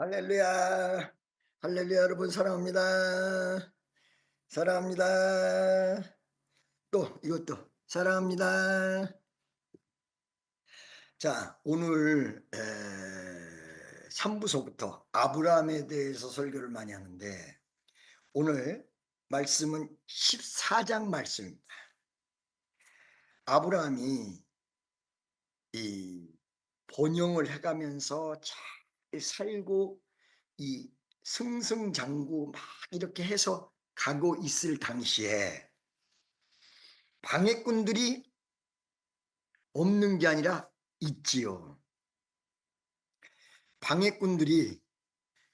할렐루야. 할렐루야 여러분 사랑합니다. 사랑합니다. 또 이것도 사랑합니다. 자, 오늘 3부서부터 아브라함에 대해서 설교를 많이 하는데 오늘 말씀은 14장 말씀입니다. 아브라함이 이 번영을 해가면서 잘 살고 이 승승장구 막 이렇게 해서 가고 있을 당시에 방해꾼들이 없는 게 아니라 있지요. 방해꾼들이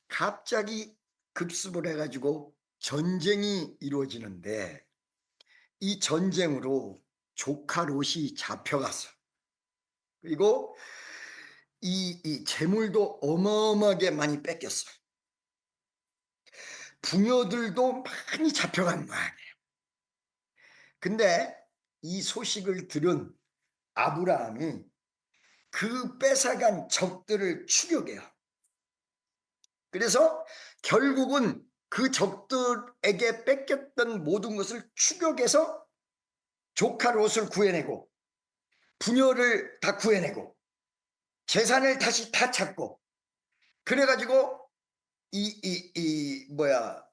갑자기 급습을 해가지고 전쟁이 이루어지는데 이 전쟁으로 조카 롯이 잡혀갔어. 그리고 이 재물도 어마어마하게 많이 뺏겼어. 부녀들도 많이 잡혀간 거야. 근데 이 소식을 들은 아브라함이 그 뺏어간 적들을 추격해요. 그래서 결국은 그 적들에게 뺏겼던 모든 것을 추격해서 조카 롯을 구해내고 부녀를 다 구해내고 재산을 다시 다 찾고 그래가지고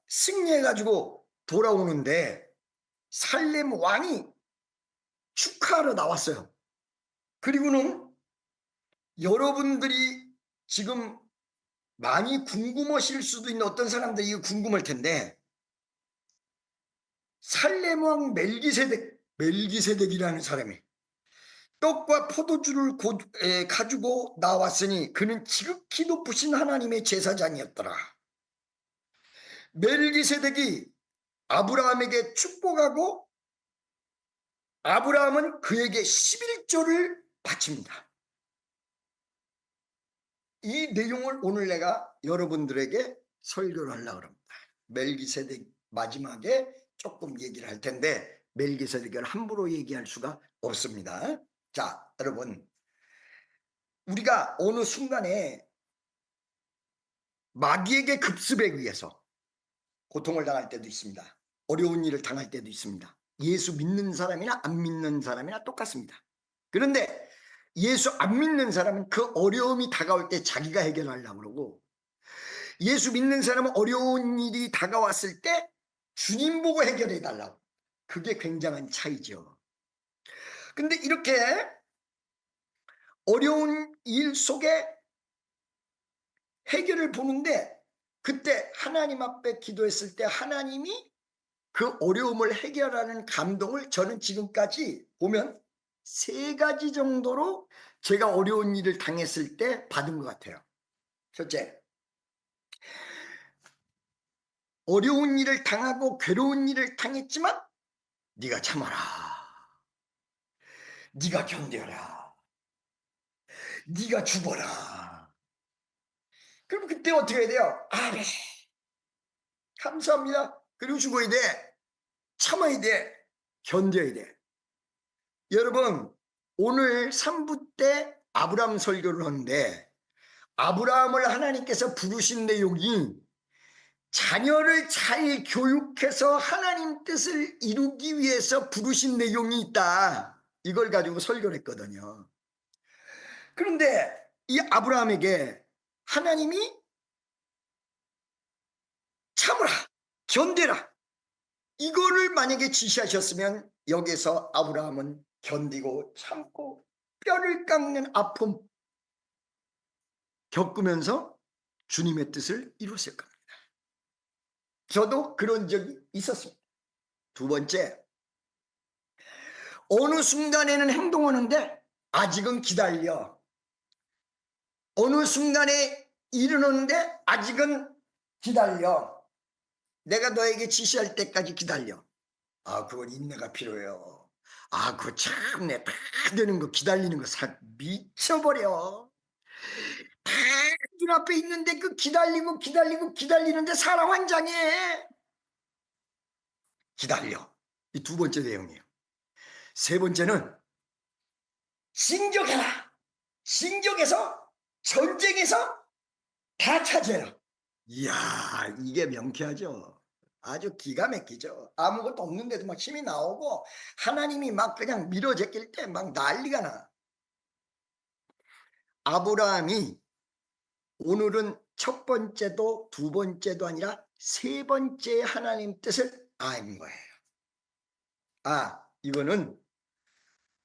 승리해가지고 돌아오는데 살렘 왕이 축하하러 나왔어요. 그리고는 여러분들이 지금 많이 궁금하실 수도 있는 어떤 사람들이 이거 궁금할 텐데 살렘 왕 멜기세덱이라는 사람이 떡과 포도주를 가지고 나왔으니 그는 지극히 높으신 하나님의 제사장이었더라. 멜기세덱이 아브라함에게 축복하고 아브라함은 그에게 11조를 바칩니다. 이 내용을 오늘 내가 여러분들에게 설교를 하려고 합니다. 멜기세덱 마지막에 조금 얘기를 할 텐데 멜기세덱을 함부로 얘기할 수가 없습니다. 자, 여러분 우리가 어느 순간에 마귀에게 급습에 의해서 고통을 당할 때도 있습니다. 어려운 일을 당할 때도 있습니다. 예수 믿는 사람이나 안 믿는 사람이나 똑같습니다. 그런데 예수 안 믿는 사람은 그 어려움이 다가올 때 자기가 해결하려고 그러고 예수 믿는 사람은 어려운 일이 다가왔을 때 주님 보고 해결해 달라고. 그게 굉장한 차이죠. 근데 이렇게 어려운 일 속에 해결을 보는데 그때 하나님 앞에 기도했을 때 하나님이 그 어려움을 해결하는 감동을 저는 지금까지 보면 3가지 정도로 제가 어려운 일을 당했을 때 받은 것 같아요. 첫째, 어려운 일을 당하고 괴로운 일을 당했지만 네가 참아라. 네가 견뎌라. 네가 죽어라. 그럼 그때 어떻게 해야 돼요? 아, 네. 감사합니다. 그리고 죽어야 돼. 참아야 돼. 견뎌야 돼. 여러분 오늘 3부 때 아브라함 설교를 하는데 아브라함을 하나님께서 부르신 내용이 자녀를 잘 교육해서 하나님 뜻을 이루기 위해서 부르신 내용이 있다. 이걸 가지고 설교를 했거든요. 그런데 이 아브라함에게 하나님이 참으라, 견뎌라. 이거를 만약에 지시하셨으면 여기서 아브라함은 견디고 참고 뼈를 깎는 아픔 겪으면서 주님의 뜻을 이뤘을 겁니다. 저도 그런 적이 있었습니다. 두 번째, 어느 순간에는 행동하는데 아직은 기다려. 어느 순간에 이르는데 아직은 기다려. 내가 너에게 지시할 때까지 기다려. 아, 그건 인내가 필요해요. 아, 그거 참내 다 되는 거 기다리는 거 미쳐버려. 다 눈앞에 있는데 그 기다리는데 사람 환장해. 기다려. 이 두 번째 내용이에요. 세 번째는 진격해라. 진격해서 전쟁에서 다 차지해라. 이야, 이게 명쾌하죠. 아주 기가 막히죠. 아무것도 없는데도 막 힘이 나오고 하나님이 막 그냥 밀어 제낄 때 막 난리가 나. 아브라함이 오늘은 첫 번째도 두 번째도 아니라 세 번째 하나님 뜻을 안 거예요. 아, 이거는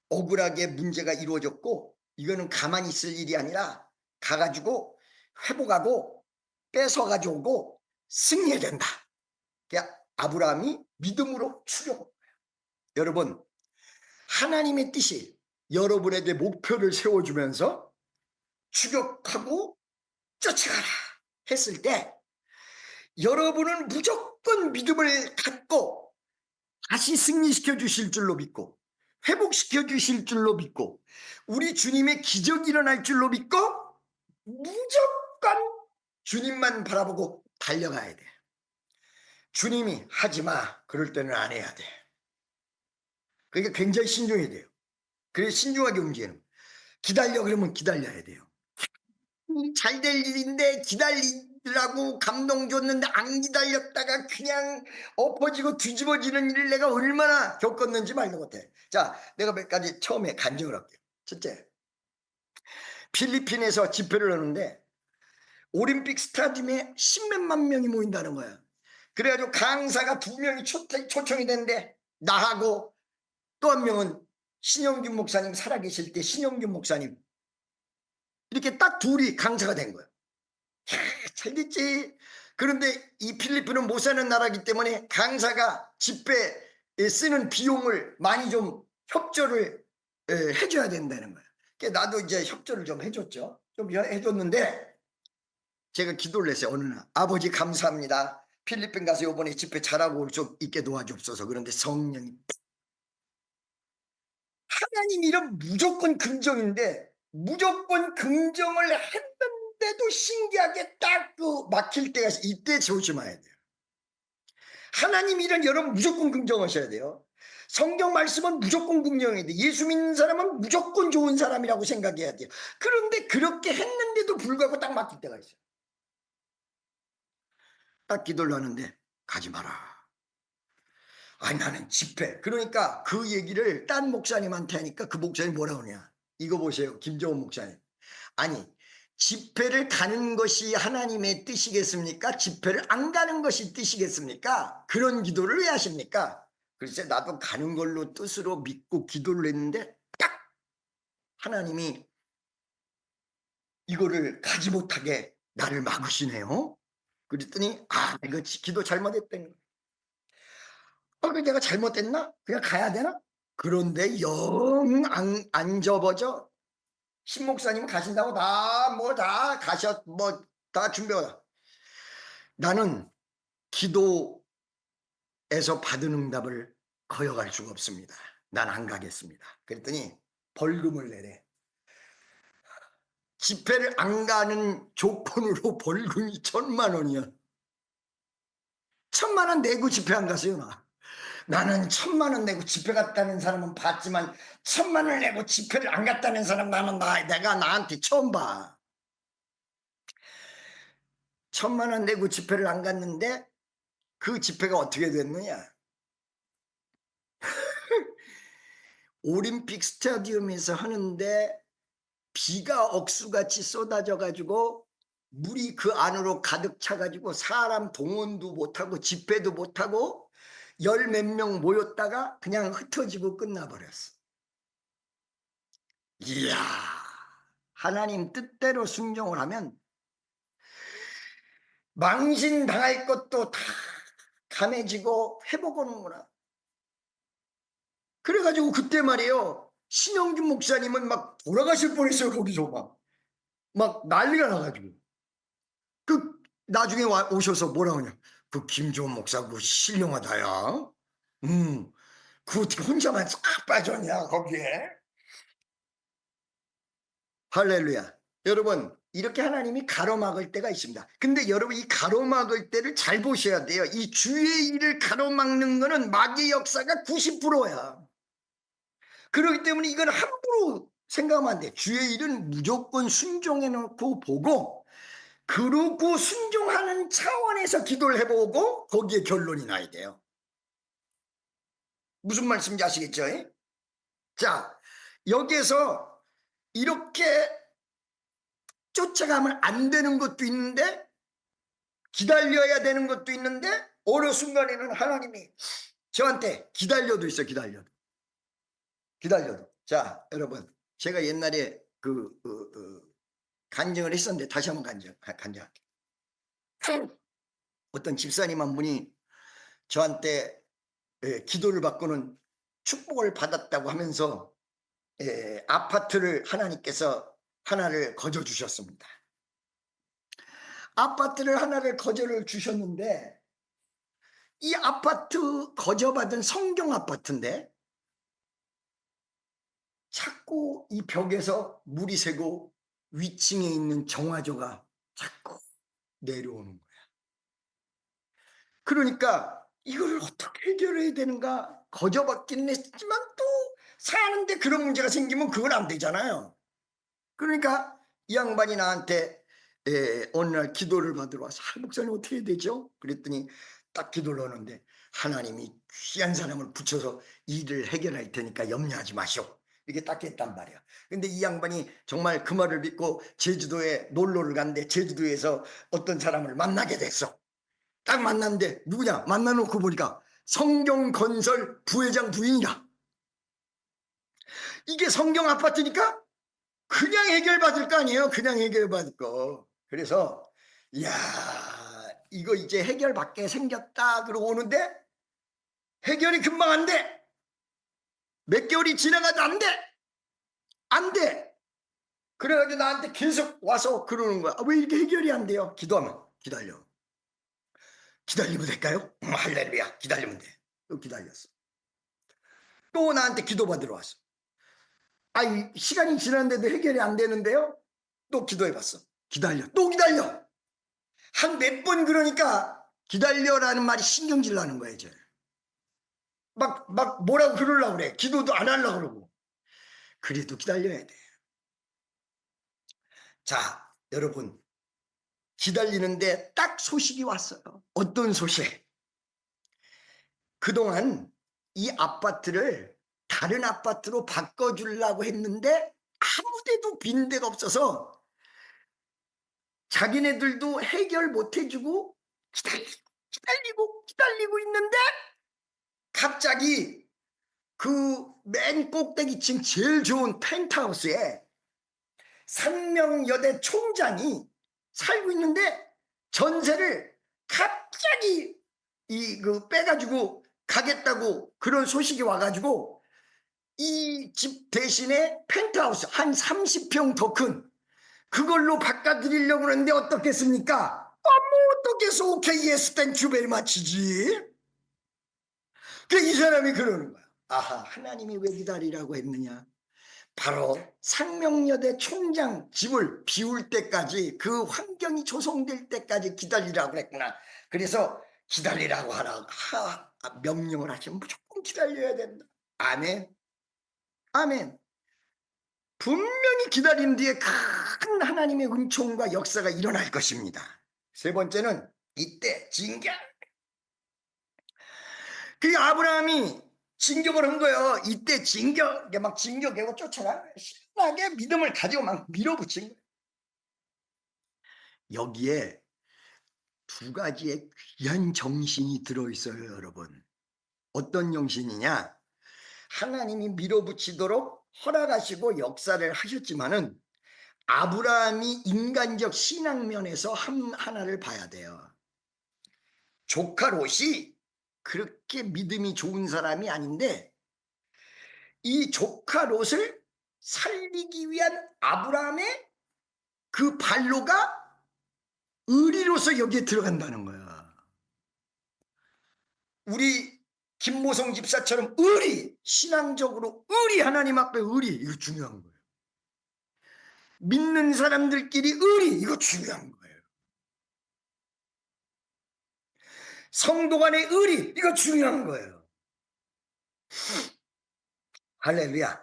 억울하게 문제가 이루어졌고 이거는 가만히 있을 일이 아니라 가가지고 회복하고 뺏어가지고 오고 승리해야 된다. 그러니까 아브라함이 믿음으로 추격한 거예요. 여러분, 하나님의 뜻이 여러분에게 목표를 세워주면서 추격하고 쫓아가라 했을 때 여러분은 무조건 믿음을 갖고 다시 승리시켜 주실 줄로 믿고 회복시켜 주실 줄로 믿고 우리 주님의 기적이 일어날 줄로 믿고 무조건 주님만 바라보고 달려가야 돼. 주님이 하지마 그럴 때는 안 해야 돼. 그러니까 굉장히 신중해야 돼요. 그래서 신중하게 움직이는. 기다려 그러면 기다려야 돼요. 잘 될 일인데 기다리라고 감동 줬는데 안 기다렸다가 그냥 엎어지고 뒤집어지는 일을 내가 얼마나 겪었는지 말도 못해. 자, 내가 몇 가지 처음에 간증을 할게요. 첫째, 필리핀에서 집회를 하는데 올림픽 스타디움에 십몇만 명이 모인다는 거야. 그래가지고 강사가 두 명이 초청이 됐는데 나하고 또 한 명은 신영균 목사님, 살아계실 때 신영균 목사님, 이렇게 딱 둘이 강사가 된 거야. 잘 됐지. 그런데 이 필리핀은 못 사는 나라이기 때문에 강사가 집회에 쓰는 비용을 많이 좀 협조를 해줘야 된다는 거야. 그러니까 나도 이제 협조를 좀 해줬죠. 좀 해줬는데 제가 기도를 했어요. 어느 날 아버지 감사합니다. 필리핀 가서 이번에 집회 잘하고 올 수 있게 도와주옵소서. 그런데 성령이 하나님 이런 무조건 긍정인데 무조건 긍정을 했는데도 신기하게 딱 그 막힐 때가 있어요. 이때 조심해야 돼요. 하나님 이런 여러분 무조건 긍정하셔야 돼요. 성경 말씀은 무조건 긍정해야 돼요. 예수 믿는 사람은 무조건 좋은 사람이라고 생각해야 돼요. 그런데 그렇게 했는데도 불구하고 딱 막힐 때가 있어요. 딱 기도를 하는데 가지 마라. 아니 나는 집회. 그러니까 그 얘기를 딴 목사님한테 하니까 그 목사님 뭐라 그러냐. 이거 보세요. 김정은 목사님. 아니 집회를 가는 것이 하나님의 뜻이겠습니까? 집회를 안 가는 것이 뜻이겠습니까? 그런 기도를 왜 하십니까? 글쎄 나도 가는 걸로 뜻으로 믿고 기도를 했는데 딱 하나님이 이거를 가지 못하게 나를 막으시네요. 그랬더니 아 이거 기도 잘못했다는 거예요. 그 내가 잘못됐나? 그냥 가야 되나? 그런데 영 안 접어져. 신 목사님 가신다고 다 뭐 다 가셨 뭐 다 준비하다. 나는 기도에서 받은 응답을 거역할 수가 없습니다. 난 안 가겠습니다. 그랬더니 벌금을 내래. 집회를 안 가는 조건으로 벌금이 1,000,000원이야. 1,000,000원 내고 집회 안 갔어요 나. 나는 1,000,000원 내고 집회 갔다는 사람은 봤지만 1,000,000원을 내고 집회를 안 갔다는 사람 나는 내가 나한테 처음 봐. 1,000,000원 내고 집회를 안 갔는데 그 집회가 어떻게 됐느냐. 올림픽 스타디움에서 하는데 비가 억수같이 쏟아져 가지고 물이 그 안으로 가득 차 가지고 사람 동원도 못하고 집회도 못하고 열 몇 명 모였다가 그냥 흩어지고 끝나버렸어. 이야, 하나님 뜻대로 순종을 하면 망신당할 것도 다 감해지고 회복 오는구나. 그래가지고 그때 말이에요. 신영균 목사님은 막 돌아가실 뻔했어요. 거기서 막 난리가 나가지고. 그 나중에 오셔서 뭐라 하냐. 그 김조은 목사 그 신령하다야. 그 어떻게 혼자만 싹 빠졌냐 거기에. 할렐루야. 여러분 이렇게 하나님이 가로막을 때가 있습니다. 근데 여러분 이 가로막을 때를 잘 보셔야 돼요. 이 주의 일을 가로막는 거는 마귀의 역사가 90%야. 그렇기 때문에 이건 함부로 생각하면 안 돼. 주의 일은 무조건 순종해 놓고 보고 그러고 순종하는 차원에서 기도를 해보고 거기에 결론이 나야 돼요. 무슨 말씀인지 아시겠죠? 자, 여기에서 이렇게 쫓아가면 안 되는 것도 있는데 기다려야 되는 것도 있는데 어느 순간에는 하나님이 저한테 기다려도 있어. 기다려도. 자, 여러분, 제가 옛날에 간증을 했었는데 다시 한번 간증할게요. 어떤 집사님 한 분이 저한테 기도를 받고는 축복을 받았다고 하면서 아파트를 하나님께서 하나를 거저 주셨습니다. 아파트를 하나를 거저를 주셨는데 이 아파트 거저받은 성경 아파트인데 자꾸 이 벽에서 물이 새고 위층에 있는 정화조가 자꾸 내려오는 거야. 그러니까 이거를 어떻게 해결해야 되는가 거저받기는 했지만 또 사는데 그런 문제가 생기면 그건 안 되잖아요. 그러니까 이 양반이 나한테 어느 날 기도를 받으러 와서 목사님 어떻게 해야 되죠? 그랬더니 딱 기도를 하는데 하나님이 귀한 사람을 붙여서 일을 해결할 테니까 염려하지 마시오. 이게 딱 했단 말이야. 근데 이 양반이 정말 그 말을 믿고 제주도에 놀러를 갔는데 제주도에서 어떤 사람을 만나게 됐어. 딱 만났는데 누구냐? 만나놓고 보니까 성경건설 부회장 부인이야. 이게 성경 아파트니까 그냥 해결받을 거 아니에요. 그냥 해결받을 거. 그래서 이야 이거 이제 해결받게 생겼다 그러고 오는데 해결이 금방 안 돼. 몇 개월이 지나가도 안 돼. 안 돼. 그래가지고 나한테 계속 와서 그러는 거야. 왜 이렇게 해결이 안 돼요? 기도하면 기다려. 기다리면 될까요? 할렐루야. 기다리면 돼. 또 기다렸어. 또 나한테 기도받으러 왔어. 아이 시간이 지났는데도 해결이 안 되는데요. 또 기도해봤어. 기다려. 또 기다려. 한 몇 번 그러니까 기다려라는 말이 신경질 나는 거야 이제. 막 뭐라고 그러려고 그래. 기도도 안 하려고 그러고. 그래도 기다려야 돼. 자 여러분 기다리는데 딱 소식이 왔어요. 어떤 소식? 그동안 이 아파트를 다른 아파트로 바꿔주려고 했는데 아무 데도 빈 데가 없어서 자기네들도 해결 못 해주고 기다리고 있는데 갑자기 그 맨 꼭대기층 제일 좋은 펜트하우스에 상명여대 총장이 살고 있는데 전세를 갑자기 빼가지고 가겠다고 그런 소식이 와가지고 이 집 대신에 펜트하우스 한 30평 더 큰 그걸로 바꿔드리려고 그러는데 어떻겠습니까? 어떻게 해서 오케이 예스 땡큐 베리 마치지? 그 이 사람이 그러는 거야. 아하 하나님이 왜 기다리라고 했느냐? 바로 상명여대 총장 집을 비울 때까지 그 환경이 조성될 때까지 기다리라고 했구나. 그래서 기다리라고 명령을 하시면 무조건 기다려야 된다. 아멘. 아멘. 분명히 기다린 뒤에 큰 하나님의 은총과 역사가 일어날 것입니다. 세 번째는 이때 징계. 그 아브라함이 진격을 한 거예요. 이때 막 진격하고 쫓아가 신나게 믿음을 가지고 막 밀어붙인 거예요. 여기에 두 가지의 귀한 정신이 들어있어요, 여러분. 어떤 정신이냐? 하나님이 밀어붙이도록 허락하시고 역사를 하셨지만은 아브라함이 인간적 신앙면에서 하나를 봐야 돼요. 조카 롯이 그렇게 믿음이 좋은 사람이 아닌데 이 조카 롯을 살리기 위한 아브라함의 그 발로가 의리로서 여기에 들어간다는 거야. 우리 김모성 집사처럼 의리, 신앙적으로 의리, 하나님 앞에 의리, 이거 중요한 거예요. 믿는 사람들끼리 의리, 이거 중요한 거예요. 성도 간의 의리, 이거 중요한 거예요. 할렐루야.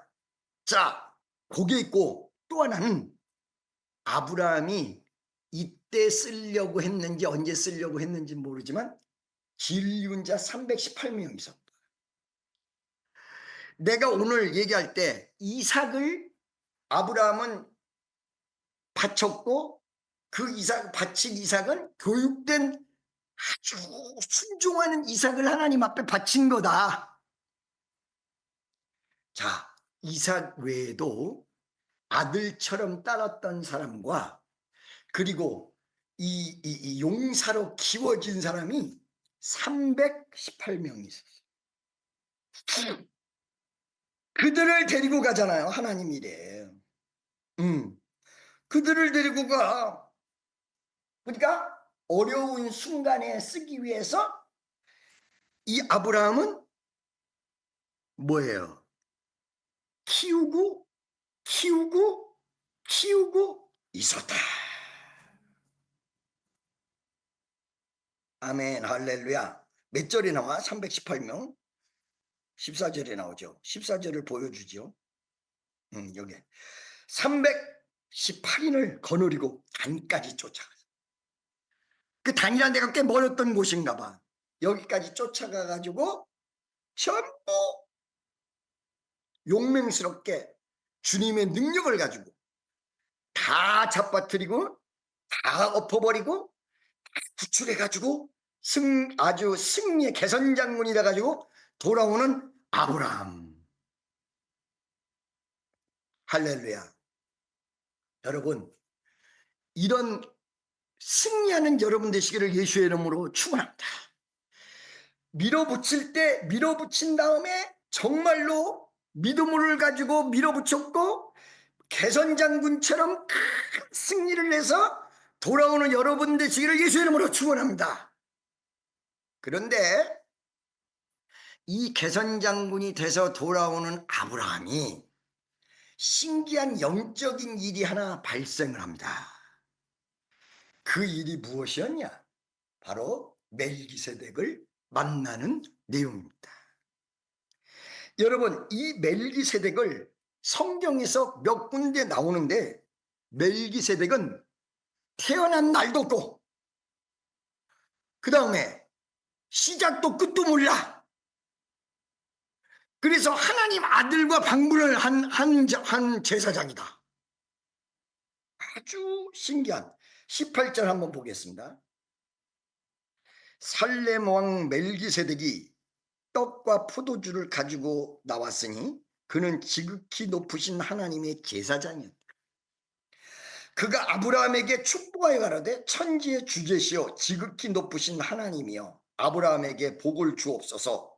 자, 거기에 있고 또 하나는 아브라함이 이때 쓰려고 했는지 언제 쓰려고 했는지 모르지만 길리운 자 318명이 있었다. 내가 오늘 얘기할 때 이삭을 아브라함은 바쳤고 그 이삭 바친 이삭은 교육된 아주 순종하는 이삭을 하나님 앞에 바친 거다. 자, 이삭 외에도 아들처럼 따랐던 사람과 그리고 이 용사로 키워진 사람이 318명이 있었어요. 그들을 데리고 가잖아요. 하나님 이래. 그들을 데리고 가. 그러니까 어려운 순간에 쓰기 위해서 이 아브라함은 뭐예요? 키우고 키우고 키우고 있었다. 아멘 할렐루야. 몇 절에 나와? 318명 14절에 나오죠. 14절을 보여주죠. 여기 318인을 거느리고 단까지 쫓아가서 그 단이라는 데가 꽤 멀었던 곳인가 봐. 여기까지 쫓아가 가지고 전부 용맹스럽게 주님의 능력을 가지고 다 잡아뜨리고 다 엎어버리고 구출해 가지고 아주 승리의 개선장군이 돼 가지고 돌아오는 아브라함. 할렐루야. 여러분, 이런 승리하는 여러분 되시기를 예수의 이름으로 축원합니다. 밀어붙일 때 밀어붙인 다음에 정말로 믿음을 가지고 밀어붙였고 개선장군처럼 큰 승리를 내서 돌아오는 여러분 되시기를 예수의 이름으로 축원합니다. 그런데 이 개선장군이 돼서 돌아오는 아브라함이 신기한 영적인 일이 하나 발생을 합니다. 그 일이 무엇이었냐? 바로 멜기세덱을 만나는 내용입니다. 여러분, 이 멜기세덱을 성경에서 몇 군데 나오는데 멜기세덱은 태어난 날도 없고 그 다음에 시작도 끝도 몰라. 그래서 하나님 아들과 방문을 한 제사장이다. 아주 신기한 18절 한번 보겠습니다. 살렘 왕 멜기세덱이 떡과 포도주를 가지고 나왔으니 그는 지극히 높으신 하나님의 제사장이었다. 그가 아브라함에게 축복하여 가라되 천지의 주제시여 지극히 높으신 하나님이여 아브라함에게 복을 주옵소서.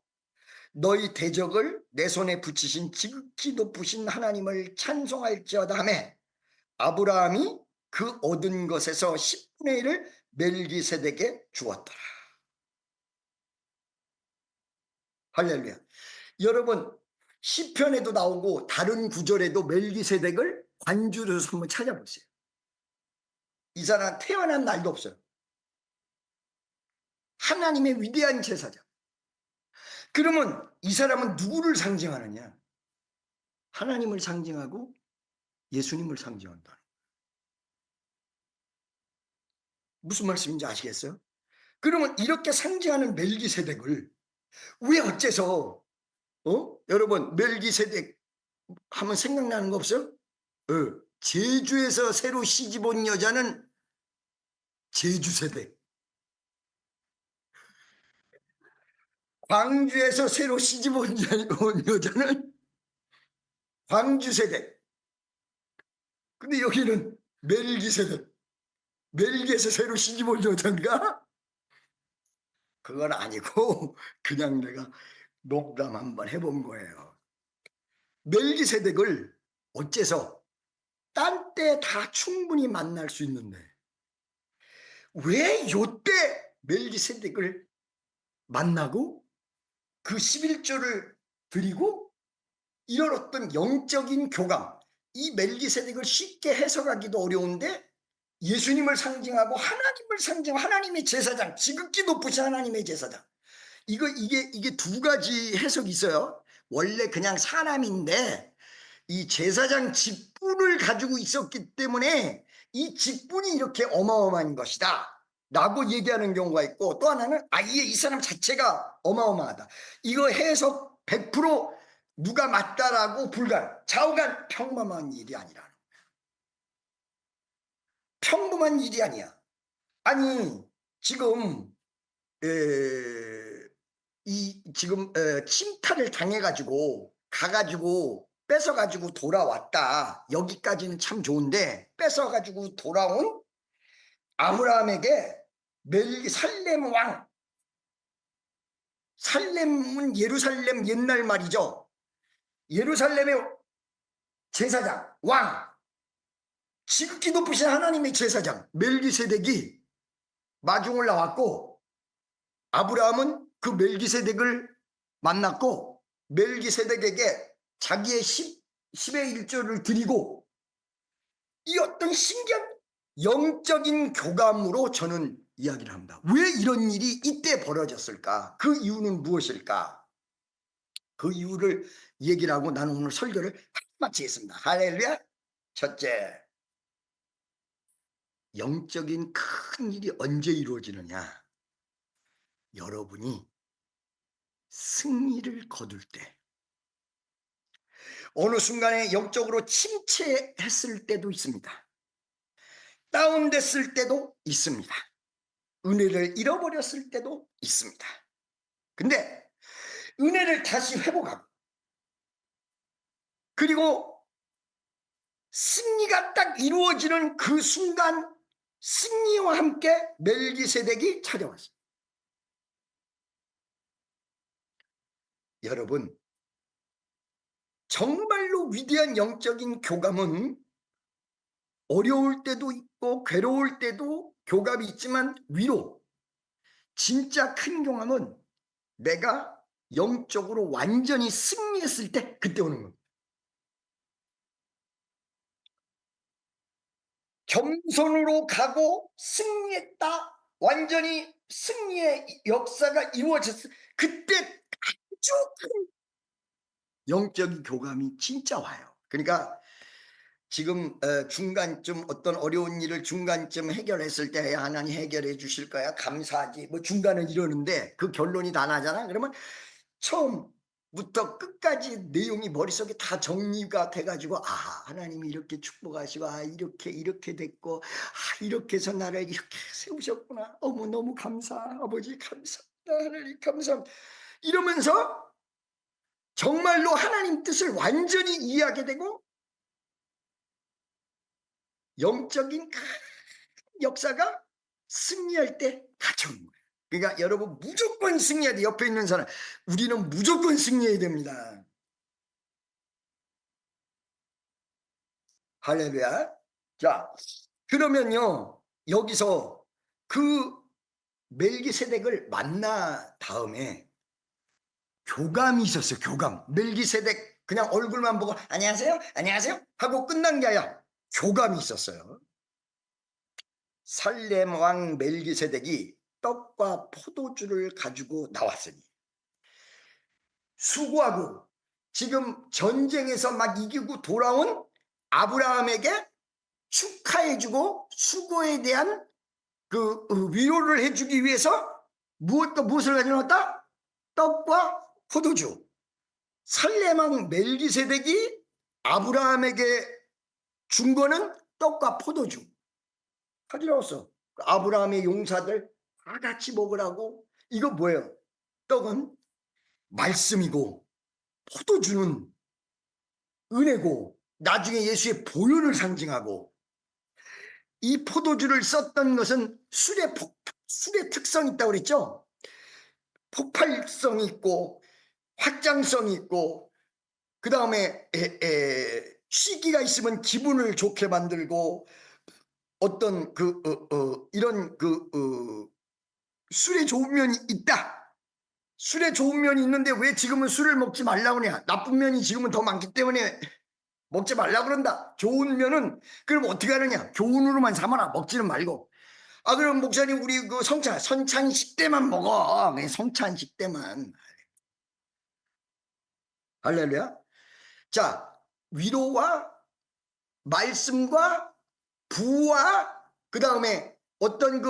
너희 대적을 내 손에 붙이신 지극히 높으신 하나님을 찬송할지어다 하매 아브라함이 그 얻은 것에서 10분의 1을 멜기세덱에게 주었더라. 할렐루야. 여러분 시편에도 나오고 다른 구절에도 멜기세덱을 관주로 해서 한번 찾아보세요. 이 사람 태어난 날도 없어요. 하나님의 위대한 제사장. 그러면 이 사람은 누구를 상징하느냐? 하나님을 상징하고 예수님을 상징한다. 무슨 말씀인지 아시겠어요? 그러면 이렇게 상징하는 멜기세덱을 왜 어째서 여러분 멜기세덱 하면 생각나는 거 없어요? 제주에서 새로 시집 온 여자는 제주세덱, 광주에서 새로 시집 온 여자는 광주세덱. 근데 여기는 멜기세덱, 멜기에서 새로 시집 온 여자인가? 그건 아니고 그냥 내가 농담 한번 해본 거예요. 멜기세덱을 어째서 딴 때 다 충분히 만날 수 있는데 왜 요때 멜기세덱을 만나고 그 11조를 드리고 이런 어떤 영적인 교감, 이 멜기세덱을 쉽게 해석하기도 어려운데 예수님을 상징하고 하나님을 상징하고 하나님의 제사장, 지극히 높으신 하나님의 제사장. 이게 두 가지 해석이 있어요. 원래 그냥 사람인데 이 제사장 직분을 가지고 있었기 때문에 이 직분이 이렇게 어마어마한 것이다 라고 얘기하는 경우가 있고, 또 하나는 아예 이 사람 자체가 어마어마하다. 이거 해석 100% 누가 맞다라고 불가능. 좌우간 평범한 일이 아니라는 거야. 평범한 일이 아니야. 아니 지금 지금 침탈을 당해가지고 가가지고 뺏어가지고 돌아왔다. 여기까지는 참 좋은데, 뺏어가지고 돌아온 아브라함에게 살렘 왕, 살렘은 예루살렘 옛날 말이죠. 예루살렘의 제사장 왕, 지극히 높으신 하나님의 제사장 멜기세덱이 마중을 나왔고, 아브라함은 그 멜기세덱을 만났고, 멜기세덱에게 자기의 10의 1조를 드리고, 이 어떤 신기한 영적인 교감으로 저는 이야기를 합니다. 왜 이런 일이 이때 벌어졌을까? 그 이유는 무엇일까? 그 이유를 얘기를 하고 나는 오늘 설교를 마치겠습니다. 할렐루야. 첫째, 영적인 큰 일이 언제 이루어지느냐? 여러분이 승리를 거둘 때, 어느 순간에 영적으로 침체했을 때도 있습니다. 다운됐을 때도 있습니다. 은혜를 잃어버렸을 때도 있습니다. 근데 은혜를 다시 회복하고, 그리고 승리가 딱 이루어지는 그 순간 승리와 함께 멜기세덱이 찾아왔습니다. 여러분, 정말로 위대한 영적인 교감은 어려울 때도 있고 괴로울 때도 교감이 있지만, 위로 진짜 큰 경험은 내가 영적으로 완전히 승리했을 때 그때 오는 겁니다. 겸손으로 가고 승리했다, 완전히 승리의 역사가 이루어졌을 그때 아주 큰 영적인 교감이 진짜 와요. 그러니까 지금 중간쯤 어떤 어려운 일을 중간쯤 해결했을 때 하나님 해결해 주실 거야 감사하지 뭐 중간은 이러는데, 그 결론이 다 나잖아. 그러면 처음부터 끝까지 내용이 머릿속에 다 정리가 돼가지고, 아 하나님이 이렇게 축복하시고, 아 이렇게 됐고, 아 이렇게 해서 나를 이렇게 세우셨구나, 어머 너무 감사, 아버지 감사합니다, 하나님 감사합니다, 이러면서 정말로 하나님 뜻을 완전히 이해하게 되고, 영적인 큰 역사가 승리할 때 같이 오는 거예요. 그러니까 여러분 무조건 승리해야 돼. 옆에 있는 사람, 우리는 무조건 승리해야 됩니다. 할렐루야. 자, 그러면요, 여기서 그 멜기세덱을 만나 다음에 교감이 있었어요. 교감. 멜기세덱 그냥 얼굴만 보고 안녕하세요 안녕하세요 하고 끝난 게 아니라 교감이 있었어요. 살렘 왕 멜기세덱이 떡과 포도주를 가지고 나왔으니, 수고하고 지금 전쟁에서 막 이기고 돌아온 아브라함에게 축하해주고 수고에 대한 그 위로를 해주기 위해서 무엇을 가져왔다? 떡과 포도주. 살렘 왕 멜기세덱이 아브라함에게 준 거는 떡과 포도주 가져왔어. 아브라함의 용사들 다 같이 먹으라고. 이거 뭐예요? 떡은 말씀이고 포도주는 은혜고 나중에 예수의 보혈을 상징하고, 이 포도주를 썼던 것은 술의 특성이 있다고 그랬죠. 폭발성이 있고 확장성이 있고, 그 다음에 시기가 있으면 기분을 좋게 만들고, 어떤 이런 술에 좋은 면이 있다. 술에 좋은 면이 있는데 왜 지금은 술을 먹지 말라고 하냐? 나쁜 면이 지금은 더 많기 때문에 먹지 말라 그런다. 좋은 면은 그럼 어떻게 하느냐? 교훈으로만 삼아라. 먹지는 말고. 아 그럼 목사님 우리 그 선찬식 때만 먹어. 그냥 성찬식 때만. 할렐루야. 자, 위로와 말씀과 부와 그 다음에 어떤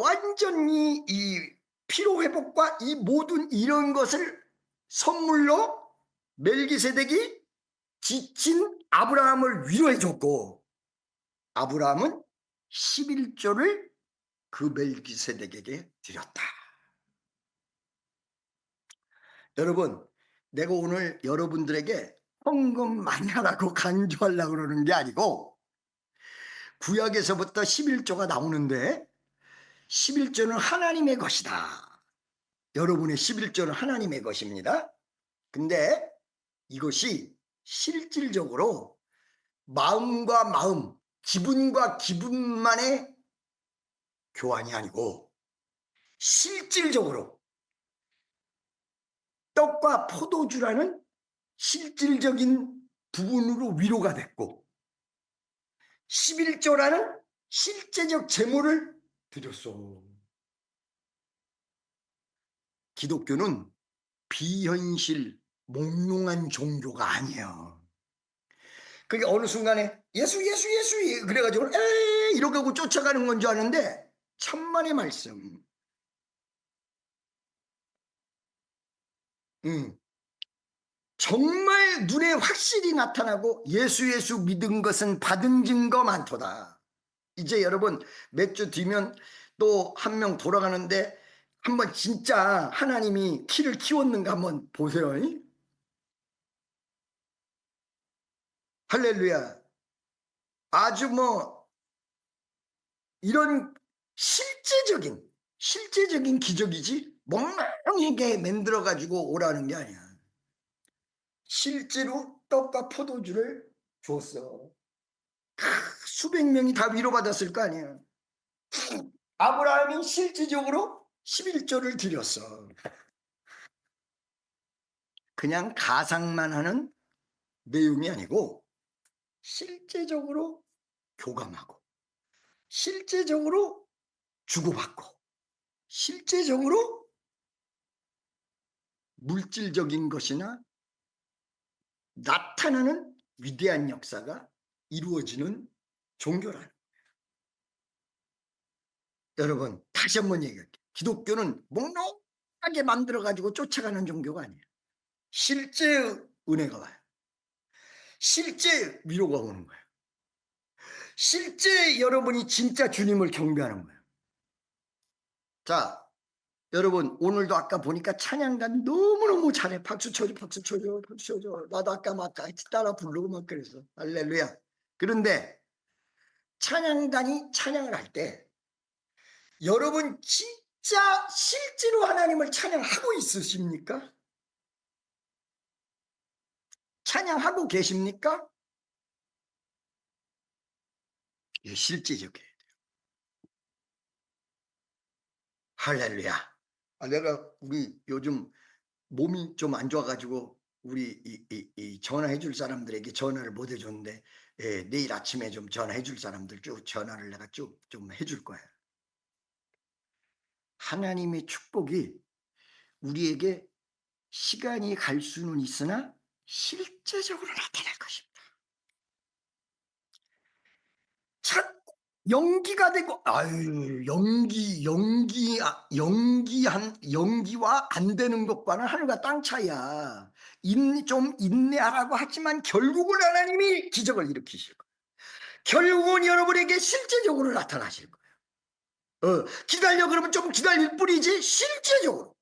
완전히 이 피로 회복과 이 모든 이런 것을 선물로 멜기세덱이 지친 아브라함을 위로해 줬고, 아브라함은 11조를 그 멜기세덱에게 드렸다. 여러분, 내가 오늘 여러분들에게 헌금 많이 하라고 강조하려고 그러는 게 아니고, 구약에서부터 11조가 나오는데 11조는 하나님의 것이다. 여러분의 11조는 하나님의 것입니다. 근데 이것이 실질적으로 마음과 마음, 기분과 기분만의 교환이 아니고 실질적으로 떡과 포도주라는 실질적인 부분으로 위로가 됐고, 11조라는 실제적 재물을 드렸어. 기독교는 비현실 몽롱한 종교가 아니에요. 그게 어느 순간에 예수 예수 예수 그래가지고 에이 이렇게 하고 쫓아가는 건 줄 아는데 천만의 말씀. 정말 눈에 확실히 나타나고 예수 예수 믿은 것은 받은 증거 많도다. 이제 여러분 몇 주 뒤면 또 한 명 돌아가는데 한번 진짜 하나님이 키를 키웠는가 한번 보세요. 할렐루야. 아주 뭐 이런 실제적인 기적이지 멍멍하게 만들어 가지고 오라는 게 아니야. 실제로 떡과 포도주를 줬어. 수백 명이 다 위로받았을 거 아니야. 아브라함이 실질적으로 11조를 드렸어. 그냥 가상만 하는 내용이 아니고 실제적으로 교감하고 실제적으로 주고받고 실제적으로 물질적인 것이나 나타나는 위대한 역사가 이루어지는 종교라는 거예요. 여러분 다시 한번 얘기할게요. 기독교는 몽롱하게 만들어가지고 쫓아가는 종교가 아니에요. 실제 은혜가 와요. 실제 위로가 오는 거예요. 실제 여러분이 진짜 주님을 경배하는 거예요. 자, 여러분 오늘도 아까 보니까 찬양단 너무너무 잘해. 박수 쳐줘 박수 쳐줘 박수 쳐줘. 나도 아까 막 같이 따라 부르고 막 그랬어. 할렐루야. 그런데 찬양단이 찬양을 할 때 여러분 진짜 실제로 하나님을 찬양하고 있으십니까? 찬양하고 계십니까? 예, 실제적이에요. 할렐루야. 내가 우리 요즘 몸이 좀 안 좋아가지고 우리 이 전화해 줄 사람들에게 전화를 못 해줬는데, 예, 내일 아침에 좀 전화해 줄 사람들 쭉 전화를 내가 쭉 좀 해줄 거예요. 하나님의 축복이 우리에게 시간이 갈 수는 있으나 실제적으로 나타날 것입니다. 자꾸 연기가 되고 아유 연기와 안 되는 것과는 하늘과 땅 차이야. 좀 인내하라고 하지만 결국은 하나님이 기적을 일으키실 거예요. 결국은 여러분에게 실제적으로 나타나실 거예요. 기다려 그러면 좀 기다릴 뿐이지 실제적으로.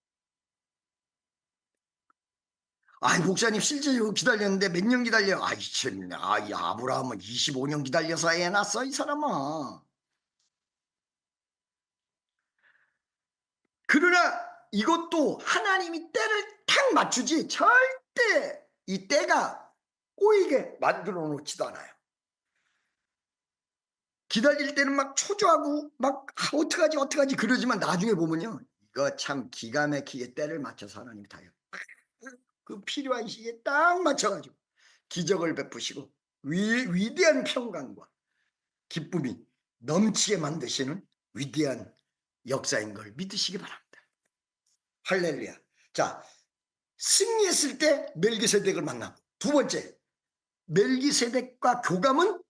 아이 목사님 실제적으로 기다렸는데 몇 년 기다려? 아이 참, 이 아브라함은 25년 기다려서 애 낳았어 이 사람아. 그러나 이것도 하나님이 때를 탁 맞추지 절대 이 때가 꼬이게 만들어 놓지도 않아요. 기다릴 때는 막 초조하고 막 어떡하지 그러지만 나중에 보면요 이거 참 기가 막히게 때를 맞춰서 하나님이 다요. 그 필요한 시기에 딱 맞춰가지고 기적을 베푸시고 위대한 평강과 기쁨이 넘치게 만드시는 위대한 역사인 걸 믿으시기 바랍니다. 할렐루야. 자, 승리했을 때 멜기세덱을 만나고, 두 번째 멜기세덱과 교감은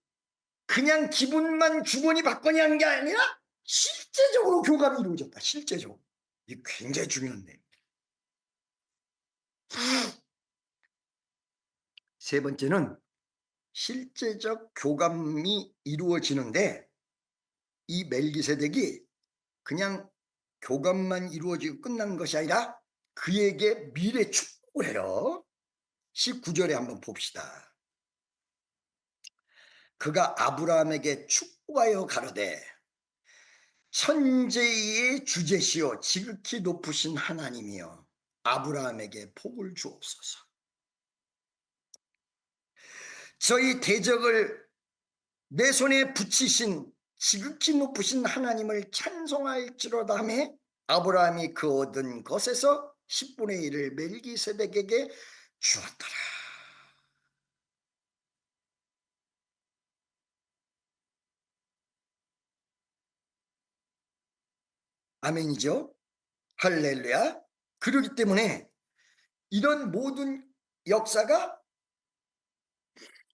그냥 기분만 주거니 받거니 하는 게 아니라 실제적으로 교감이 이루어졌다. 실제적으로. 이게 굉장히 중요한 내용. 세 번째는 실제적 교감이 이루어지는데 이 멜기세덱이 그냥 교감만 이루어지고 끝난 것이 아니라 그에게 미래 축복을 해요. 19절에 한번 봅시다. 그가 아브라함에게 축복하여 가로되 천재의 주제시요 지극히 높으신 하나님이여 아브라함에게 복을 주옵소서. 저희 대적을 내 손에 붙이신 지극히 높으신 하나님을 찬송할지로다 하며 아브라함이 그 얻은 것에서 10분의 1을 멜기세덱에게 주었더라. 아멘이죠. 할렐루야. 그러기 때문에 이런 모든 역사가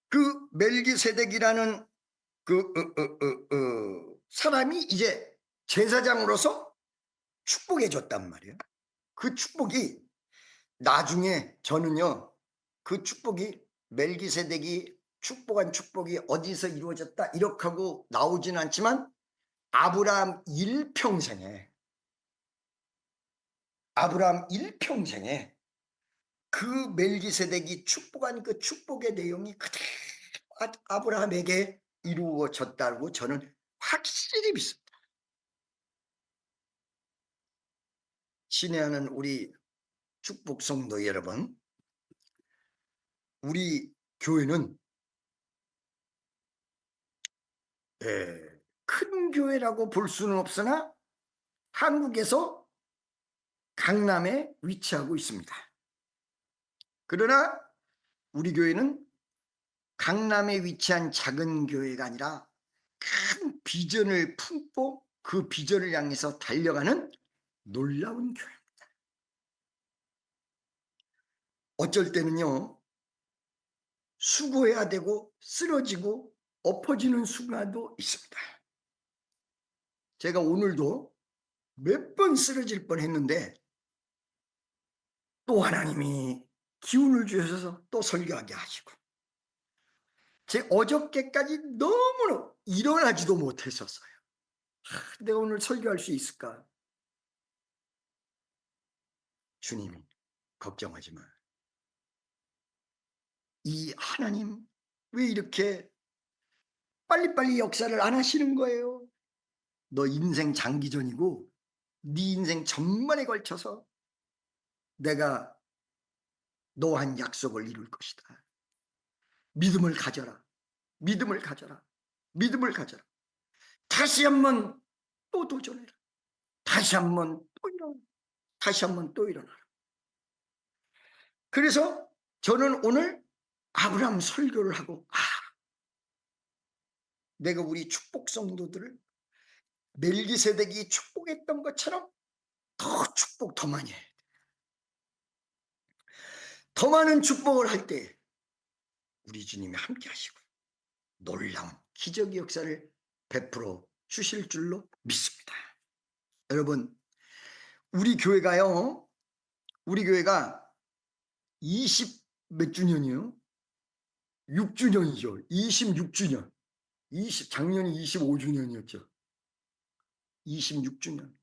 그 멜기세덱이라는 사람이 이제 제사장으로서 축복해 줬단 말이에요. 그 축복이 나중에 저는요, 그 축복이 멜기세덱이 축복한 축복이 어디서 이루어졌다 이렇게 하고 나오지는 않지만 아브라함 일평생에 그 멜기세덱이 축복한 그 축복의 내용이 그대로 아브라함에게 이루어졌다고 저는 확실히 믿습니다. 신뢰하는 우리 축복 성도 여러분, 우리 교회는 큰 교회라고 볼 수는 없으나 한국에서 강남에 위치하고 있습니다. 그러나 우리 교회는 강남에 위치한 작은 교회가 아니라 큰 비전을 품고 그 비전을 향해서 달려가는 놀라운 교회입니다. 어쩔 때는요, 수고해야 되고 쓰러지고 엎어지는 순간도 있습니다. 제가 오늘도 몇 번 쓰러질 뻔했는데 또 하나님이 기운을 주셔서 또 설교하게 하시고, 제 어저께까지 너무나 일어나지도 못했었어요. 내가 오늘 설교할 수 있을까? 주님이 걱정하지 마. 이 하나님 왜 이렇게 빨리빨리 역사를 안 하시는 거예요? 너 인생 장기전이고 네 인생 전반에 걸쳐서 내가 너와 한 약속을 이룰 것이다. 믿음을 가져라. 믿음을 가져라. 믿음을 가져라. 다시 한번 또 도전해라. 다시 한번 또 일어나. 다시 한번 또 일어나라. 그래서 저는 오늘 아브라함 설교를 하고 내가 우리 축복 성도들을 멜기세덱이 축복했던 것처럼 더 축복 더 많이 해. 더 많은 축복을 할 때 우리 주님이 함께 하시고 놀라운 기적의 역사를 베풀어 주실 줄로 믿습니다. 여러분, 우리 교회가 20 몇 주년이요? 6주년이죠. 26주년. 작년이 25주년이었죠. 26주년.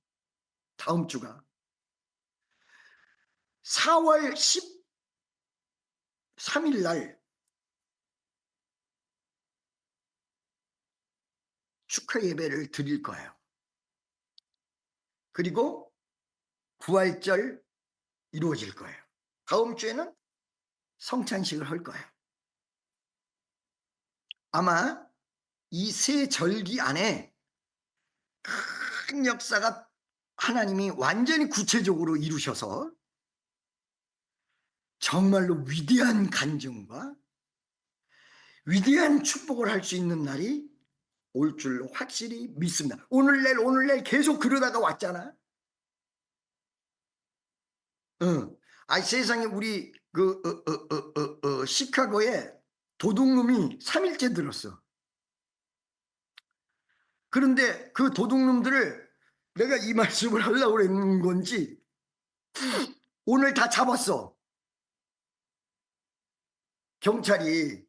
다음 주가 4월 13일 날 축하 예배를 드릴 거예요. 그리고 부활절 이루어질 거예요. 다음 주에는 성찬식을 할 거예요. 아마 이 세 절기 안에 큰 역사가 하나님이 완전히 구체적으로 이루셔서 정말로 위대한 간증과 위대한 축복을 할 수 있는 날이 올 줄로 확실히 믿습니다. 오늘 내일 계속 그러다가 왔잖아. 세상에 우리 시카고에 도둑놈이 3일째 들었어. 그런데 그 도둑놈들을 내가 이 말씀을 하려고 했는 건지 오늘 다 잡았어. 경찰이.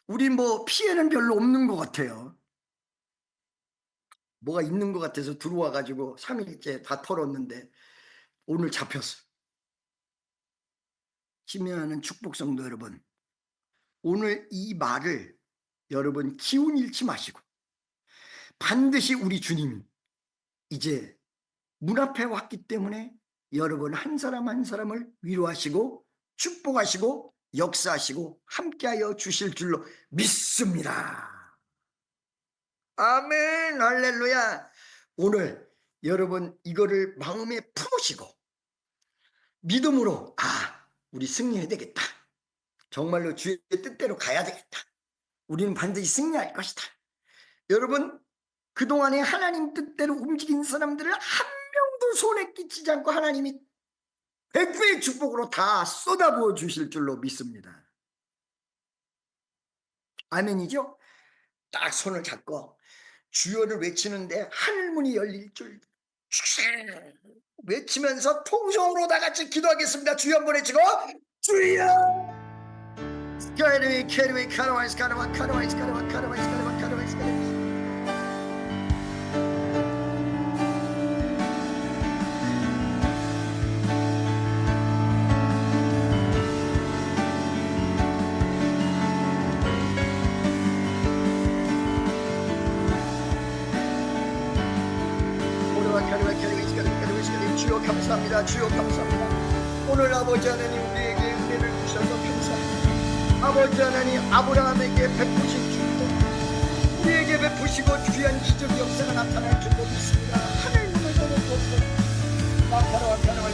우리 뭐 피해는 별로 없는 것 같아요. 뭐가 있는 것 같아서 들어와 가지고 3일째 다 털었는데 오늘 잡혔어요. 심연하는 축복성도 여러분, 오늘 이 말을 여러분 기운 잃지 마시고 반드시 우리 주님이 이제 문 앞에 왔기 때문에 여러분 한 사람 한 사람을 위로하시고 축복하시고 역사하시고 함께하여 주실 줄로 믿습니다. 아멘, 할렐루야. 오늘 여러분 이거를 마음에 품으시고 믿음으로 우리 승리해야 되겠다. 정말로 주의 뜻대로 가야 되겠다. 우리는 반드시 승리할 것이다. 여러분, 그동안에 하나님 뜻대로 움직인 사람들을 한 명도 손에 끼치지 않고 하나님이 100배의 축복으로 다 쏟아부어 주실 줄로 믿습니다. 아멘이죠? 딱 손을 잡고 주여를 외치는데 하늘문이 열릴 줄 외치면서 통성으로 다 같이 기도하겠습니다. 주여 한번 외치고 주여 카르웨 카르웨 카르와이스 카르와 카르와이스 카르와 카르와이스 카르와 카르와이스 카르와 주여 감사합니다. 주여 감사합니다. 오늘 아버지 하나님 우리에게 은혜를 주셔서 감사합니다. 아버지 하나님 아브라함에게 베푸신 축복 우리에게 베푸시고 귀한 기적 역사가 나타날 줄로 믿습니다. 하늘 문을 열어주옵소서. 나타나와 가나와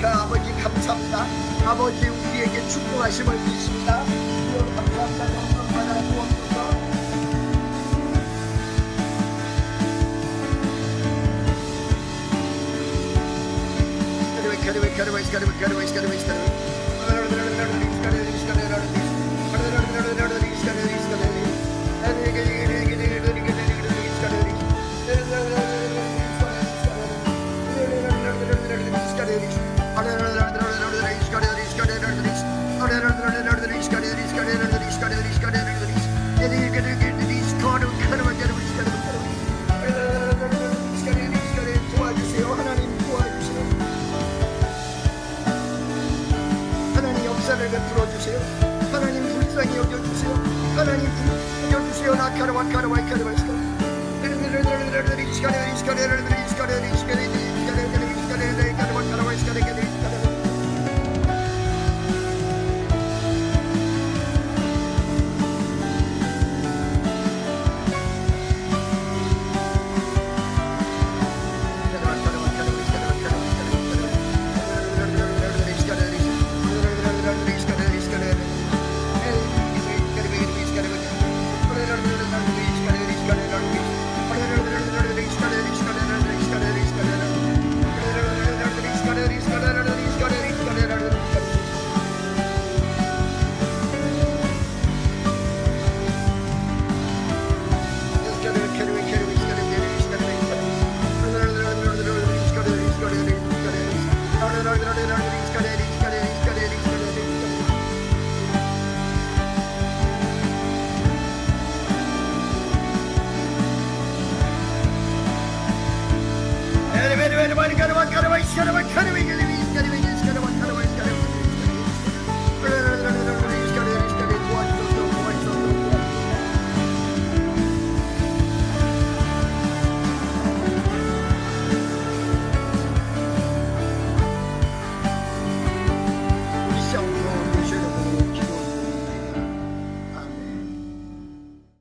아버지 감사합니다. 아버지 우리에게 축복하심을 믿습니다. 주여 감사합니다. 영광 받아 주옵소서. 도와주세요. 하나님 도와주세요. 하나님 역사를 베풀어 주세요. 하나님 불쌍히 여겨주세요. 하나님 불쌍히 여겨주세요. 나카르와 카르와 카르와 Canada,